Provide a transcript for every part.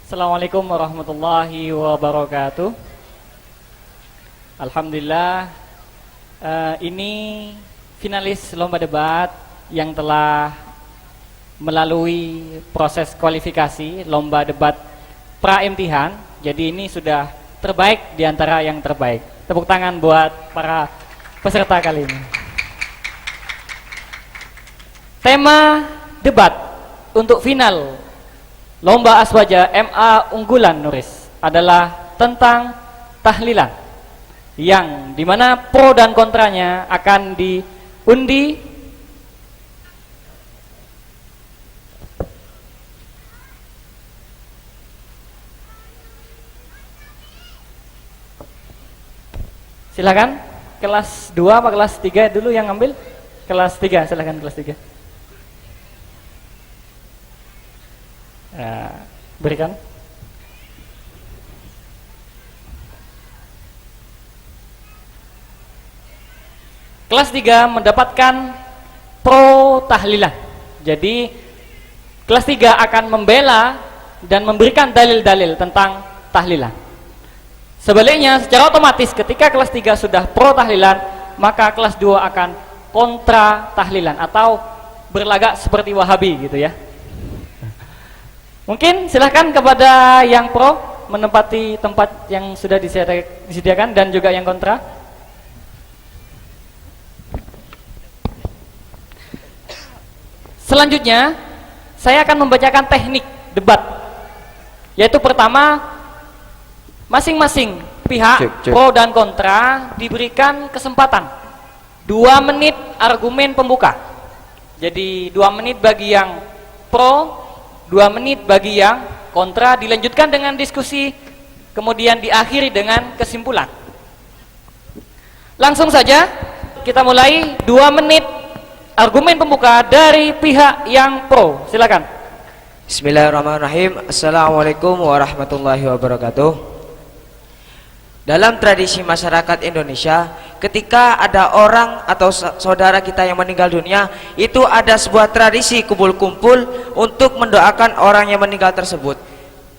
Assalamualaikum warahmatullahi wabarakatuh. Alhamdulillah, ini finalis lomba debat yang telah melalui proses kualifikasi lomba debat pra-imtihan. Jadi ini sudah terbaik di antara yang terbaik. Tepuk tangan buat para peserta kali ini. Tema debat untuk final Lomba Aswaja MA Unggulan Nuris adalah tentang tahlilan, yang dimana pro dan kontranya akan diundi silakan. Kelas 2 apa kelas 3 dulu yang ngambil? Kelas 3, silakan kelas 3. Berikan. Kelas 3 mendapatkan pro tahlilan. Jadi kelas 3 akan membela dan memberikan dalil-dalil tentang tahlilan. Sebaliknya secara otomatis ketika kelas 3 sudah pro tahlilan, maka kelas 2 akan kontra tahlilan atau berlagak seperti Wahabi gitu ya. Mungkin silahkan kepada yang pro menempati tempat yang sudah disediakan dan juga yang kontra. Selanjutnya, saya akan membacakan teknik debat. Yaitu pertama, masing-masing pihak pro dan kontra diberikan kesempatan 2 menit argumen pembuka. Jadi 2 menit bagi yang pro, 2 menit bagi yang kontra, dilanjutkan dengan diskusi, kemudian diakhiri dengan kesimpulan. Langsung saja kita mulai. 2 menit argumen pembuka dari pihak yang pro, silakan. Bismillahirrahmanirrahim. Assalamualaikum warahmatullahi wabarakatuh. Dalam tradisi masyarakat Indonesia, ketika ada orang atau saudara kita yang meninggal dunia, itu ada sebuah tradisi kumpul-kumpul untuk mendoakan orang yang meninggal tersebut.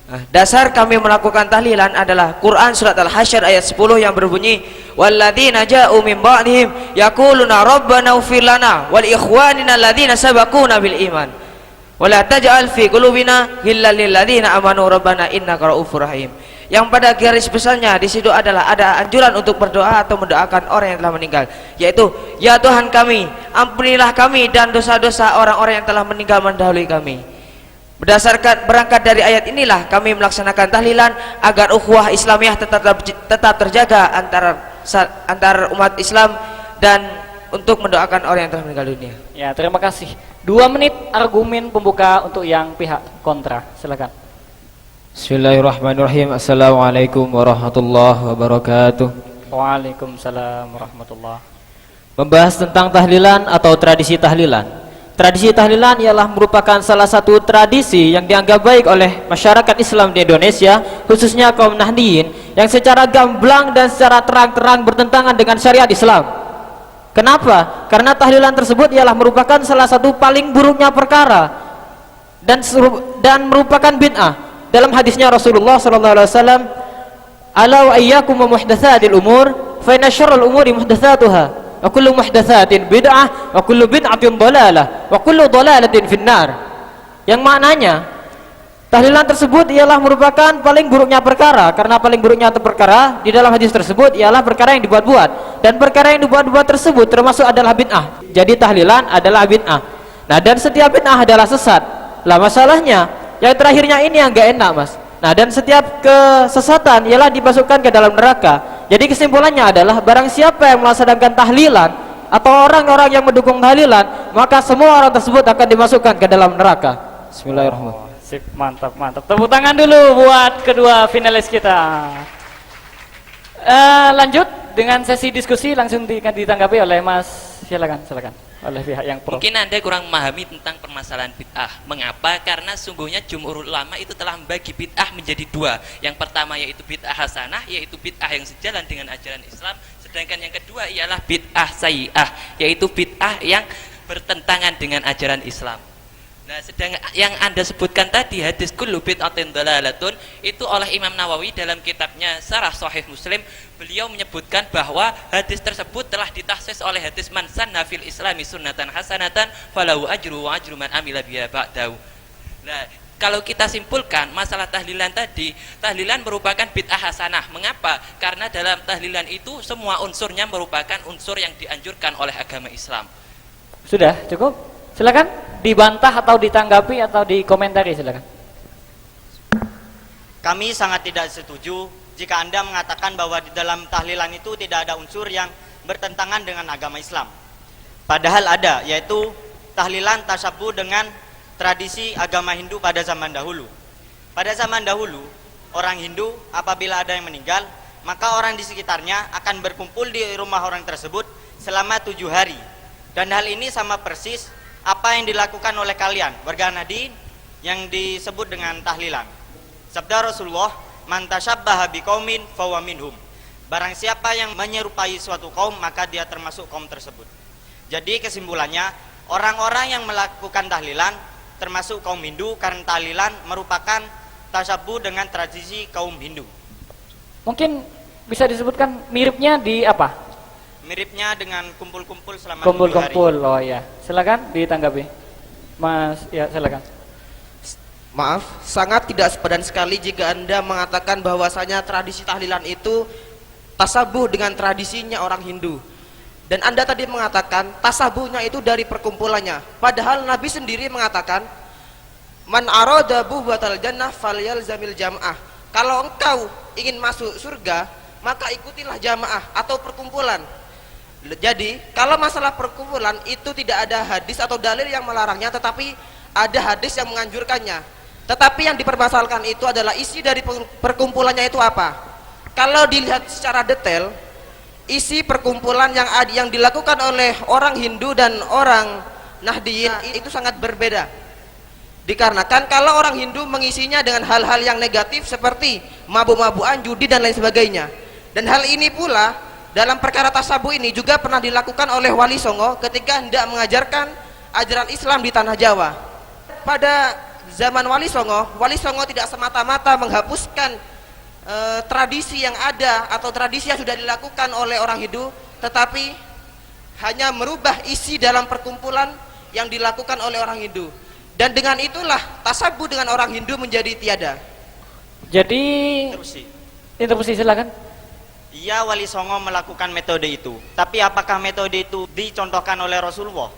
Nah, dasar kami melakukan tahlilan adalah Quran surat Al-Hasyr ayat 10 yang berbunyi, walladzina ja'u min ba'dihim yaquluna rabbana ighfir lana wal ikhwanina alladzina sabaquna bil iman wala taj'al fi qulubina ghillan lil ladzina amanu rabbana innaka ra'ufur rahim. Yang pada garis besarnya di situ adalah ada anjuran untuk berdoa atau mendoakan orang yang telah meninggal, yaitu ya Tuhan kami, ampunilah kami dan dosa-dosa orang-orang yang telah meninggal mendahului kami. Berdasarkan berangkat dari ayat inilah kami melaksanakan tahlilan agar ukhuwah Islamiyah tetap terjaga antar umat Islam dan untuk mendoakan orang yang telah meninggal dunia. Ya, terima kasih. 2 menit argumen pembuka untuk yang pihak kontra, silakan. Bismillahirrahmanirrahim. Assalamualaikum warahmatullahi wabarakatuh. Waalaikumsalam warahmatullahi. Membahas tentang tahlilan atau tradisi tahlilan. Tradisi tahlilan ialah merupakan salah satu tradisi yang dianggap baik oleh masyarakat Islam di Indonesia, khususnya kaum Nahdiyin, yang secara gamblang dan secara terang-terang bertentangan dengan syariat Islam. Kenapa? Karena tahlilan tersebut ialah merupakan salah satu paling buruknya perkara dan merupakan bid'ah. Dalam hadisnya Rasulullah sallallahu alaihi wasallam, "Ala wa iyyakum wa muhdatsatil umur, fa inna syarral umuri muhdatsatuha, wa kullu muhdatsatin bid'ah, wa kullu bid'atin dhalalah, wa kullu dhalalatin finnar." Yang maknanya tahlilan tersebut ialah merupakan paling buruknya perkara, karena paling buruknya perkara di dalam hadis tersebut ialah perkara yang dibuat-buat, dan perkara yang dibuat-buat tersebut termasuk adalah bid'ah. Jadi tahlilan adalah bid'ah. Nah, dan setiap bid'ah adalah sesat. Lah masalahnya yang terakhirnya ini yang gak enak, Mas. Nah, dan setiap kesesatan ialah dimasukkan ke dalam neraka. Jadi kesimpulannya adalah barang siapa yang melaksanakan tahlilan atau orang-orang yang mendukung tahlilan, maka semua orang tersebut akan dimasukkan ke dalam neraka. Bismillahirrahmanirrahim. Sip, mantap, mantap. Tepuk tangan dulu buat kedua finalis kita. Lanjut dengan sesi diskusi, langsung ditanggapi oleh Mas. Silakan, silakan. Oleh pihak yang pro. Mungkin Anda kurang memahami tentang permasalahan bid'ah. Mengapa? Karena sungguhnya jumhur ulama itu telah membagi bid'ah menjadi 2. Yang pertama yaitu bid'ah hasanah, yaitu bid'ah yang sejalan dengan ajaran Islam. Sedangkan yang kedua ialah bid'ah sayyi'ah, yaitu bid'ah yang bertentangan dengan ajaran Islam. Nah, sedang yang Anda sebutkan tadi hadis kullu bid'atin dhalalatun itu oleh Imam Nawawi dalam kitabnya Syarah Sahih Muslim, beliau menyebutkan bahwa hadis tersebut telah ditahsis oleh hadis man sanna fil islami sunnatan hasanatan falahu ajru wa ajru man amila biha ba'dahu. Nah, kalau kita simpulkan masalah tahlilan tadi, tahlilan merupakan bid'ah hasanah. Mengapa? Karena dalam tahlilan itu semua unsurnya merupakan unsur yang dianjurkan oleh agama Islam. Sudah cukup? Silakan dibantah atau ditanggapi atau dikomentari, silakan. Kami sangat tidak setuju jika Anda mengatakan bahwa di dalam tahlilan itu tidak ada unsur yang bertentangan dengan agama Islam. Padahal ada, yaitu tahlilan tasyabuh dengan tradisi agama Hindu pada zaman dahulu. Pada zaman dahulu, orang Hindu apabila ada yang meninggal, maka orang di sekitarnya akan berkumpul di rumah orang tersebut selama 7 hari. Dan hal ini sama persis apa yang dilakukan oleh kalian warga Nahdien yang disebut dengan tahlilan. Sabda Rasulullah, man tasyabbaha biqaumin fahuwa minhum. Barang siapa yang menyerupai suatu kaum, maka dia termasuk kaum tersebut. Jadi kesimpulannya, orang-orang yang melakukan tahlilan termasuk kaum Hindu karena tahlilan merupakan tasyabuh dengan tradisi kaum Hindu. Mungkin bisa disebutkan miripnya di apa? Miripnya dengan kumpul-kumpul selama 7 hari. Kumpul-kumpul, oh ya. Silakan ditanggapi. Mas, ya silakan. Maaf, sangat tidak sepadan sekali jika Anda mengatakan bahwasanya tradisi tahlilan itu tasabuh dengan tradisinya orang Hindu. Dan Anda tadi mengatakan tasabuhnya itu dari perkumpulannya. Padahal Nabi sendiri mengatakan, man arada buhbatal jannah falyalzamil jam'ah. Kalau engkau ingin masuk surga, maka ikutilah jamaah atau perkumpulan. Jadi kalau masalah perkumpulan itu tidak ada hadis atau dalil yang melarangnya, tetapi ada hadis yang menganjurkannya. Tetapi yang dipermasalahkan itu adalah isi dari perkumpulannya itu apa. Kalau dilihat secara detail, isi perkumpulan yang dilakukan oleh orang Hindu dan orang Nahdien itu sangat berbeda. Dikarenakan kalau orang Hindu mengisinya dengan hal-hal yang negatif seperti mabuk-mabukan, judi dan lain sebagainya. Dan hal ini pula dalam perkara tasabuh ini juga pernah dilakukan oleh Wali Songo ketika hendak mengajarkan ajaran Islam di tanah Jawa. Pada zaman Wali Songo tidak semata-mata menghapuskan tradisi yang ada atau tradisi yang sudah dilakukan oleh orang Hindu, tetapi hanya merubah isi dalam perkumpulan yang dilakukan oleh orang Hindu. Dan dengan itulah tasabuh dengan orang Hindu menjadi tiada. Jadi interupsi silakan. Iya, Wali Songo melakukan metode itu. Tapi apakah metode itu dicontohkan oleh Rasulullah?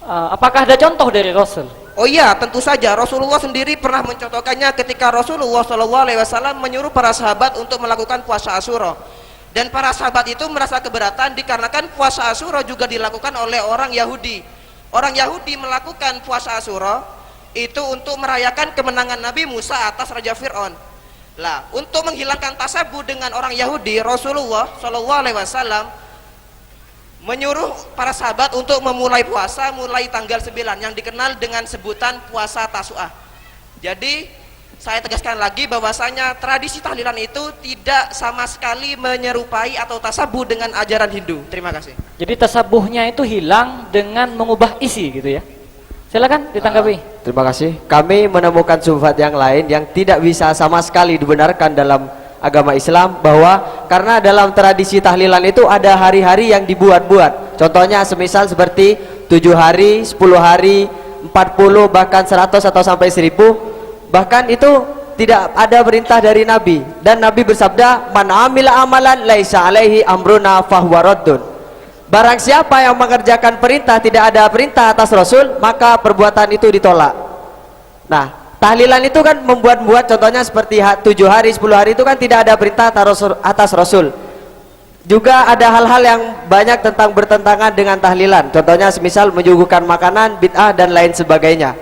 Apakah ada contoh dari Rasul? Oh iya, tentu saja Rasulullah sendiri pernah mencontohkannya ketika Rasulullah SAW menyuruh para sahabat untuk melakukan puasa Asyura. Dan para sahabat itu merasa keberatan dikarenakan puasa Asyura juga dilakukan oleh orang Yahudi. Orang Yahudi melakukan puasa Asyura itu untuk merayakan kemenangan Nabi Musa atas Raja Fir'aun. Lah, untuk menghilangkan tasabuh dengan orang Yahudi, Rasulullah SAW menyuruh para sahabat untuk memulai puasa mulai tanggal 9 yang dikenal dengan sebutan puasa Tasu'ah. Jadi saya tegaskan lagi bahwasanya tradisi tahlilan itu tidak sama sekali menyerupai atau tasabuh dengan ajaran Hindu. Terima kasih. Jadi tasabuhnya itu hilang dengan mengubah isi gitu ya. Silakan ditanggapi. Terima kasih. Kami menemukan syubhat yang lain yang tidak bisa sama sekali dibenarkan dalam agama Islam, bahwa karena dalam tradisi tahlilan itu ada hari-hari yang dibuat-buat. Contohnya semisal seperti 7 hari, 10 hari, 40, bahkan 100 atau sampai 1000. Bahkan itu tidak ada perintah dari Nabi. Dan Nabi bersabda, "Man amila amalan laisa alaihi amruna fahuwa raddun." Barang siapa yang mengerjakan perintah tidak ada perintah atas Rasul, maka perbuatan itu ditolak. Nah, tahlilan itu kan membuat-buat, contohnya seperti 7 hari, 10 hari itu kan tidak ada perintah atas Rasul. Juga ada hal-hal yang banyak tentang bertentangan dengan tahlilan. Contohnya semisal menyuguhkan makanan, bid'ah dan lain sebagainya.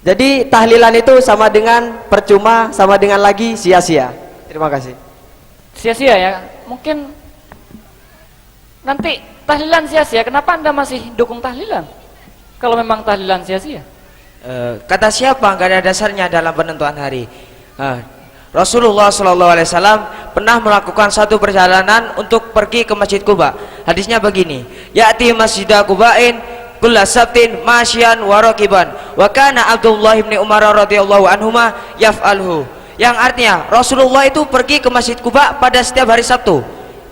Jadi tahlilan itu sama dengan percuma, sama dengan lagi sia-sia. Terima kasih. Sia-sia ya. Mungkin nanti tahlilan sia-sia, kenapa Anda masih dukung tahlilan? Kalau memang tahlilan sia-sia. Kata siapa? Gak ada dasarnya dalam penentuan hari. Rasulullah SAW pernah melakukan satu perjalanan untuk pergi ke Masjid Quba. Hadisnya begini: Ya'ti masjidah Quba'in kulla sabtin masyan wa rakiban wa kana Abdullah bin Umar radhiyallahu anhuma yaf'alhu. Yang artinya Rasulullah itu pergi ke Masjid Kuba pada setiap hari Sabtu.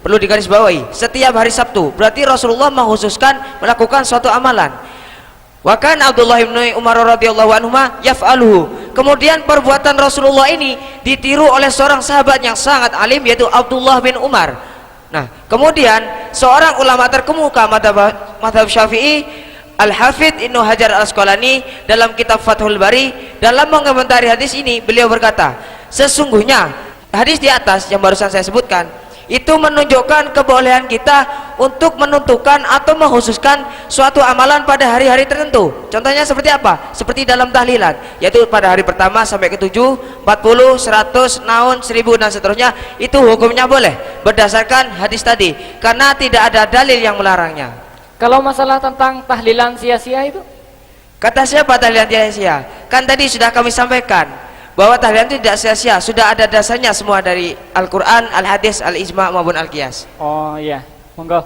Perlu digarisbawahi, setiap hari Sabtu. Berarti Rasulullah mengkhususkan melakukan suatu amalan. Wa kana Abdullah bin Umar radhiyallahu anhuma yaf'alhu. Kemudian perbuatan Rasulullah ini ditiru oleh seorang sahabat yang sangat alim, yaitu Abdullah bin Umar. Nah, kemudian seorang ulama terkemuka mazhab Syafi'i, Al-Hafidz Ibnu Hajar Al-Asqalani, dalam kitab Fathul Bari, dalam mengomentari hadis ini, beliau berkata, sesungguhnya hadis di atas yang barusan saya sebutkan itu menunjukkan kebolehan kita untuk menentukan atau mengkhususkan suatu amalan pada hari-hari tertentu. Contohnya seperti apa? Seperti dalam tahlilan, yaitu pada hari pertama sampai ke-7, 40, 100, naun, 1000 dan seterusnya. Itu hukumnya boleh berdasarkan hadis tadi, karena tidak ada dalil yang melarangnya. Kalau masalah tentang tahlilan sia-sia itu, Kata siapa tahlilan sia-sia? Kan tadi sudah kami sampaikan bahwa tahlilan itu tidak sia-sia, sudah ada dasarnya semua dari Al-Quran, Al-Hadis, Al-Ijma' maupun Al-Qiyas. oh iya, monggo.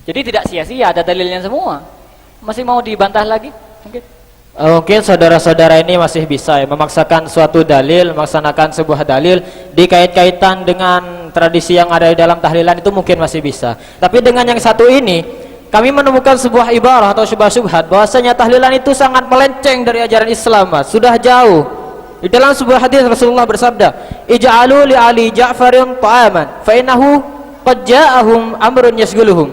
Jadi tidak sia-sia, ada dalilnya semua. Masih mau dibantah lagi? Mungkin. Mungkin saudara-saudara ini masih bisa ya, memaksakan suatu dalil, melaksanakan sebuah dalil dikait-kaitan dengan tradisi yang ada di dalam tahlilan, itu mungkin masih bisa. Tapi dengan yang satu ini, kami menemukan sebuah ibarah atau syubhat bahwasanya tahlilan itu sangat melenceng dari ajaran Islam, Mas. Sudah jauh. Di dalam sebuah hadis Rasulullah bersabda, "Ij'alu li Ali Ja'farin ta'aman, fa innahu qad ja'ahum amrun yasghuluhum."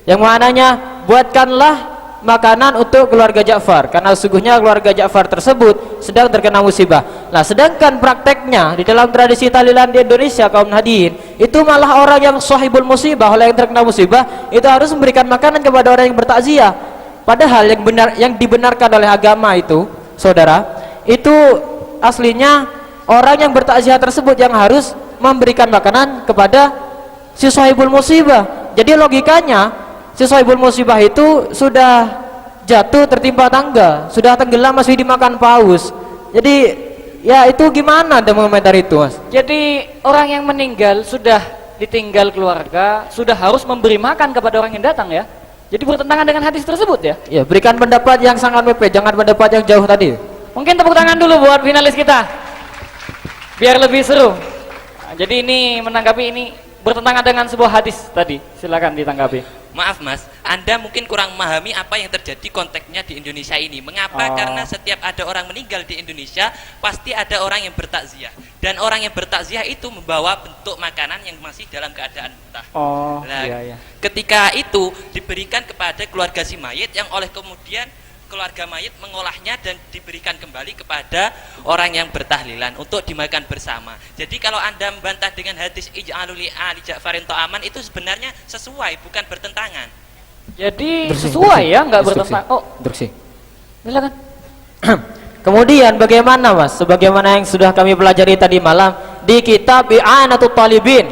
Yang maknanya, buatkanlah makanan untuk keluarga Ja'far, karena sesungguhnya keluarga Ja'far tersebut sedang terkena musibah. Nah, sedangkan prakteknya di dalam tradisi tahlilan di Indonesia kaum Nahdien, itu malah orang yang sahibul musibah, oleh yang terkena musibah, itu harus memberikan makanan kepada orang yang bertakziah. Padahal yang dibenarkan oleh agama itu, saudara, itu aslinya orang yang bertakziah tersebut yang harus memberikan makanan kepada si sahibul musibah. Jadi logikanya si sahibul musibah itu sudah jatuh tertimpa tangga, sudah tenggelam masih dimakan paus. Jadi ya itu gimana Anda mengomentar itu, Mas? Jadi orang yang meninggal sudah ditinggal keluarga, sudah harus memberi makan kepada orang yang datang ya. Jadi bertentangan dengan hadis tersebut ya. Ya, berikan pendapat yang sangat mepet, jangan pendapat yang jauh tadi. Mungkin tepuk tangan dulu buat finalis kita, biar lebih seru. Nah, jadi ini menanggapi ini bertentangan dengan sebuah hadis tadi. Silakan ditanggapi. Maaf Mas, Anda mungkin kurang memahami apa yang terjadi konteksnya di Indonesia ini. Mengapa? Karena setiap ada orang meninggal di Indonesia, pasti ada orang yang bertakziah. Dan orang yang bertakziah itu membawa bentuk makanan yang masih dalam keadaan mentah. Nah, iya. ketika itu diberikan kepada keluarga si mayit, yang oleh kemudian keluarga mayit mengolahnya dan diberikan kembali kepada orang yang bertahlilan untuk dimakan bersama. Jadi kalau Anda membantah dengan hadis ij'alu li ali Ja'farin ta'aman, itu sebenarnya sesuai, bukan bertentangan. Jadi sesuai ya, nggak bertentangan. Oh, Instruksi. silakan. Kemudian bagaimana, Mas? Sebagaimana yang sudah kami pelajari tadi malam di kitab I'anatul Talibin,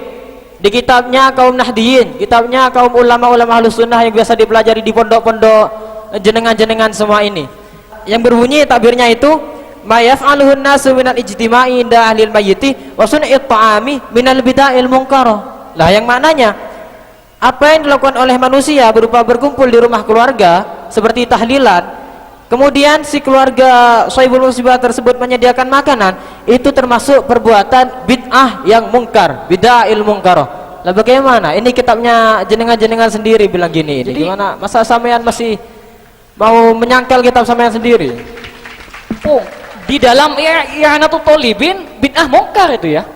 di kitabnya kaum Nahdiyin, kitabnya kaum ulama-ulama Ahlus Sunnah yang biasa dipelajari di pondok-pondok jenengan-jenengan semua ini, yang berbunyi takbirnya itu ma yaf'aluhun nasu minal ijtima'i inda ahlil mayyiti wa sun'it ta'ami minal bida'il munkarah. Lah yang maknanya apa yang dilakukan oleh manusia berupa berkumpul di rumah keluarga seperti tahlilan, kemudian si keluarga sahibul musibah tersebut menyediakan makanan, itu termasuk perbuatan bid'ah yang mungkar, bida'il munkarah. Lah bagaimana? Ini kitabnya jenengan-jenengan sendiri bilang gini. Ini gimana? Masa sampean masih mau menyangkal kitab sampean sendiri? Oh, di dalam I'anatul Talibin bid'ah mungkar itu ya.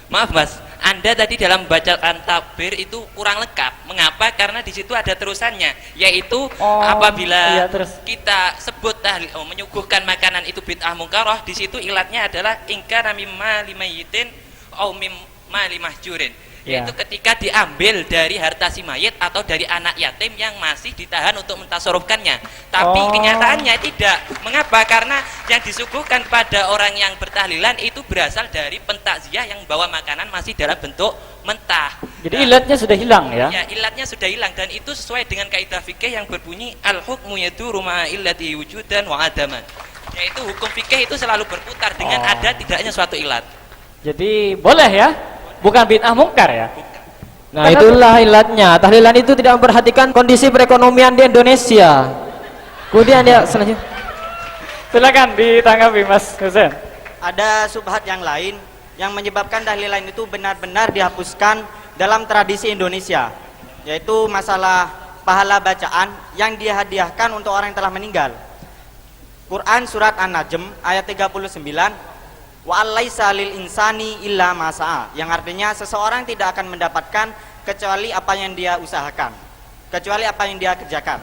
Maaf Mas, Anda tadi dalam bacaan takbir itu kurang lengkap. Mengapa? Karena di situ ada terusannya, yaitu apabila iya, terus. kita sebut menyuguhkan makanan itu bid'ah mungkarah, di situ ilatnya adalah ingkara mimma limayyitin au mimma limahjurin. Yaitu ketika diambil dari harta si mayit atau dari anak yatim yang masih ditahan untuk mentasarufkannya. Tapi kenyataannya tidak. Mengapa? Karena yang disuguhkan pada orang yang bertahlilan itu berasal dari pentakziah yang bawa makanan masih dalam bentuk mentah. Jadi ilatnya sudah hilang ya? Ya, ilatnya sudah hilang, dan itu sesuai dengan kaidah fikih yang berbunyi al-hukmu yaduru ma'a illati wujudan wa adaman. Yaitu hukum fikih itu selalu berputar dengan ada tidaknya suatu ilat. Jadi boleh ya? Bukan bid'ah mungkar ya? Nah, itulah ilatnya. Tahlilan itu tidak memperhatikan kondisi perekonomian di Indonesia. Kemudian ya selanjutnya. Silakan ditanggapi Mas Hussein. Ada subhat yang lain yang menyebabkan tahlilan itu benar-benar dihapuskan dalam tradisi Indonesia, yaitu masalah pahala bacaan yang dihadiahkan untuk orang yang telah meninggal. Quran surat An-Najm ayat 39, wa alaisa lil insani illa ma sa'a, yang artinya seseorang tidak akan mendapatkan kecuali apa yang dia usahakan, kecuali apa yang dia kerjakan.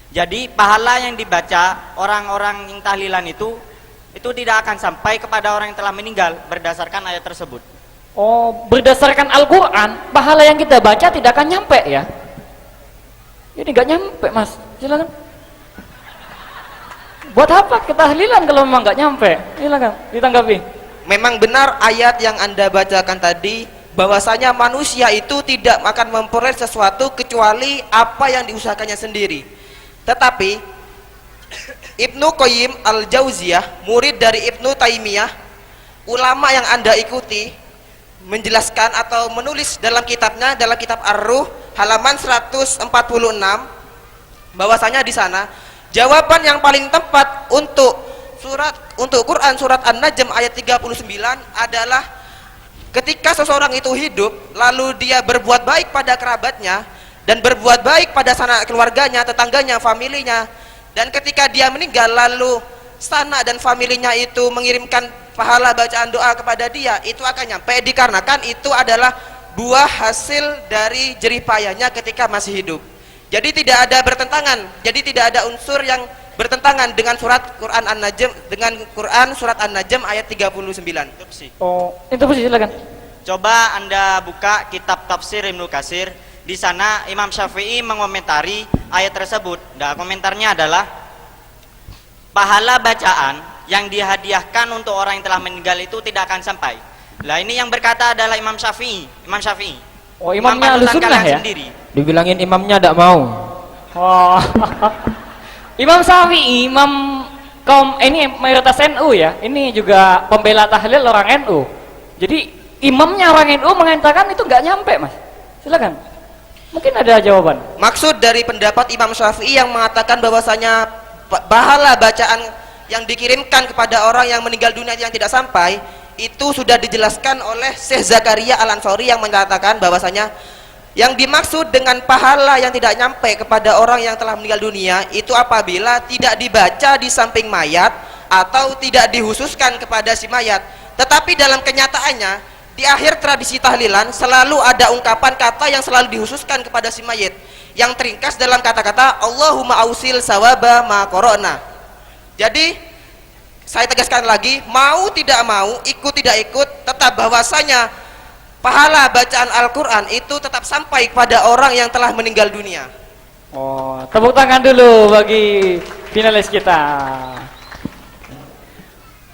Jadi pahala yang dibaca orang-orang yang tahlilan itu tidak akan sampai kepada orang yang telah meninggal berdasarkan ayat tersebut. Oh, berdasarkan Al-Quran, pahala yang kita baca tidak akan nyampe ya? Ini nggak nyampe Mas, silakan. Buat apa kita tahlilan kalau memang nggak nyampe? Silakan ditanggapi. Memang benar ayat yang Anda bacakan tadi, bahwasanya manusia itu tidak akan memperoleh sesuatu kecuali apa yang diusahakannya sendiri. Tetapi Ibnu Qayyim Al-Jauziyah, murid dari Ibnu Taimiyah, ulama yang Anda ikuti, menjelaskan atau menulis dalam kitabnya, dalam kitab Ar-Ruh halaman 146, bahwasanya di sana jawaban yang paling tepat untuk Quran surat An-Najm ayat 39 adalah ketika seseorang itu hidup lalu dia berbuat baik pada kerabatnya dan berbuat baik pada sanak keluarganya, tetangganya, familinya, dan ketika dia meninggal lalu sanak dan familinya itu mengirimkan pahala bacaan doa kepada dia, itu akan nyampe dikarenakan itu adalah buah hasil dari jerih payahnya ketika masih hidup. Jadi tidak ada bertentangan, jadi tidak ada unsur yang bertentangan dengan surat Quran An-Najm, dengan Quran surat An-Najm ayat 39. Oh, interupsi silakan. Coba Anda buka kitab tafsir Ibnu Katsir. Di sana Imam Syafi'i mengomentari ayat tersebut. Nah, komentarnya adalah pahala bacaan yang dihadiahkan untuk orang yang telah meninggal itu tidak akan sampai. Lah ini yang berkata adalah Imam Syafi'i. Oh, imamnya Ahlussunnah ya? Sendiri. Dibilangin imamnya tidak mau. Oh. Imam Syafi'i, imam kaum ini mayoritas NU ya. Ini juga pembela tahlil orang NU. Jadi imamnya orang NU mengatakan itu nggak nyampe Mas. Silakan. Mungkin ada jawaban. Maksud dari pendapat Imam Syafi'i yang mengatakan bahwasanya pahala bacaan yang dikirimkan kepada orang yang meninggal dunia yang tidak sampai, itu sudah dijelaskan oleh Syekh Zakaria Al-Ansori yang menyatakan bahwasanya yang dimaksud dengan pahala yang tidak nyampe kepada orang yang telah meninggal dunia itu apabila tidak dibaca di samping mayat atau tidak dihususkan kepada si mayat. Tetapi dalam kenyataannya di akhir tradisi tahlilan selalu ada ungkapan kata yang selalu dihususkan kepada si mayit yang teringkas dalam kata-kata Allahumma ausil sawaba ma qara'na. Jadi saya tegaskan lagi, mau tidak mau, ikut tidak ikut, tetap bahwasanya pahala bacaan Al-Quran itu tetap sampai kepada orang yang telah meninggal dunia. Oh, tepuk tangan dulu bagi finalis kita.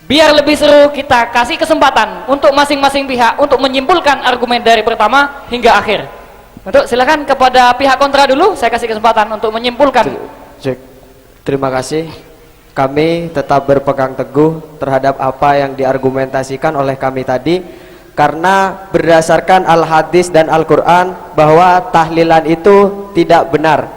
Biar lebih seru, kita kasih kesempatan untuk masing-masing pihak untuk menyimpulkan argumen dari pertama hingga akhir. Untuk silakan kepada pihak kontra dulu, saya kasih kesempatan untuk menyimpulkan. Cek. Terima kasih. Kami tetap berpegang teguh terhadap apa yang diargumentasikan oleh kami tadi, karena berdasarkan Al-Hadis dan Al-Quran bahwa tahlilan itu tidak benar.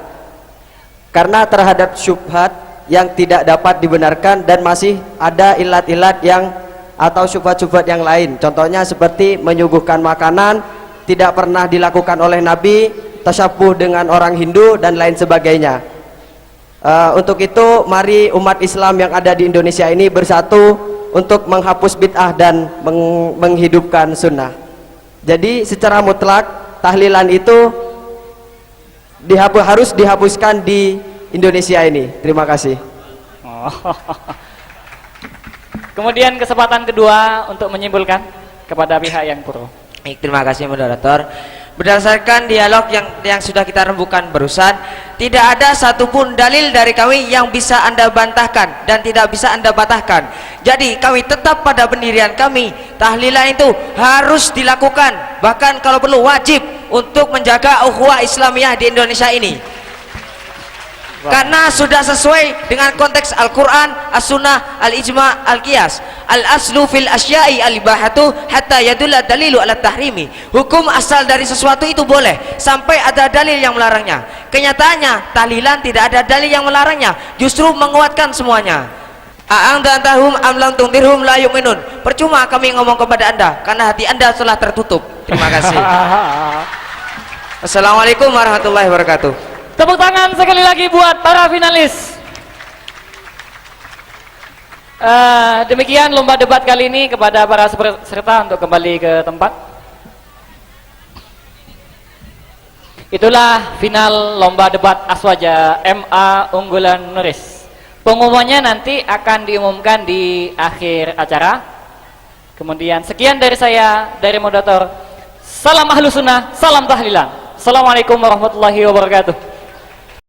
Karena terhadap syubhat yang tidak dapat dibenarkan dan masih ada ilat-ilat yang atau syubhat-syubhat yang lain. Contohnya seperti menyuguhkan makanan tidak pernah dilakukan oleh Nabi, tasyabuh dengan orang Hindu dan lain sebagainya. Untuk itu mari umat Islam yang ada di Indonesia ini bersatu untuk menghapus bid'ah dan menghidupkan sunnah. Jadi secara mutlak tahlilan itu harus dihapuskan di Indonesia ini. Terima kasih. Kemudian kesempatan kedua untuk menyimpulkan kepada pihak yang pro. Baik, terima kasih moderator. Berdasarkan dialog yang sudah kita rembukan barusan, tidak ada satupun dalil dari kami yang bisa Anda bantahkan dan tidak bisa Anda patahkan. Jadi kami tetap pada pendirian kami, tahlilan itu harus dilakukan, bahkan kalau perlu wajib untuk menjaga ukhuwah Islamiyah di Indonesia ini. karena sudah sesuai dengan konteks Al-Quran, As-Sunnah, Al-Ijma', Al-Qiyas. Al-aslu fil asya'i al-ibahatu hatta yadulla dalilu ala tahrimi. Hukum asal dari sesuatu itu boleh sampai ada dalil yang melarangnya. Kenyataannya tahlilan tidak ada dalil yang melarangnya, justru menguatkan semuanya. A'angdantahum am lam tuntirhum la yu'minun. Percuma kami ngomong kepada Anda karena hati Anda telah tertutup. Terima kasih. Assalamualaikum warahmatullahi wabarakatuh. Tepuk tangan sekali lagi buat para finalis. Demikian lomba debat kali ini. Kepada para peserta untuk kembali ke tempat. Itulah final lomba debat Aswaja MA unggulan Nuris. Pengumumannya nanti akan diumumkan di akhir acara. Kemudian sekian dari saya, dari moderator. Salam Ahlus Sunnah, salam tahlilan. Assalamualaikum warahmatullahi wabarakatuh.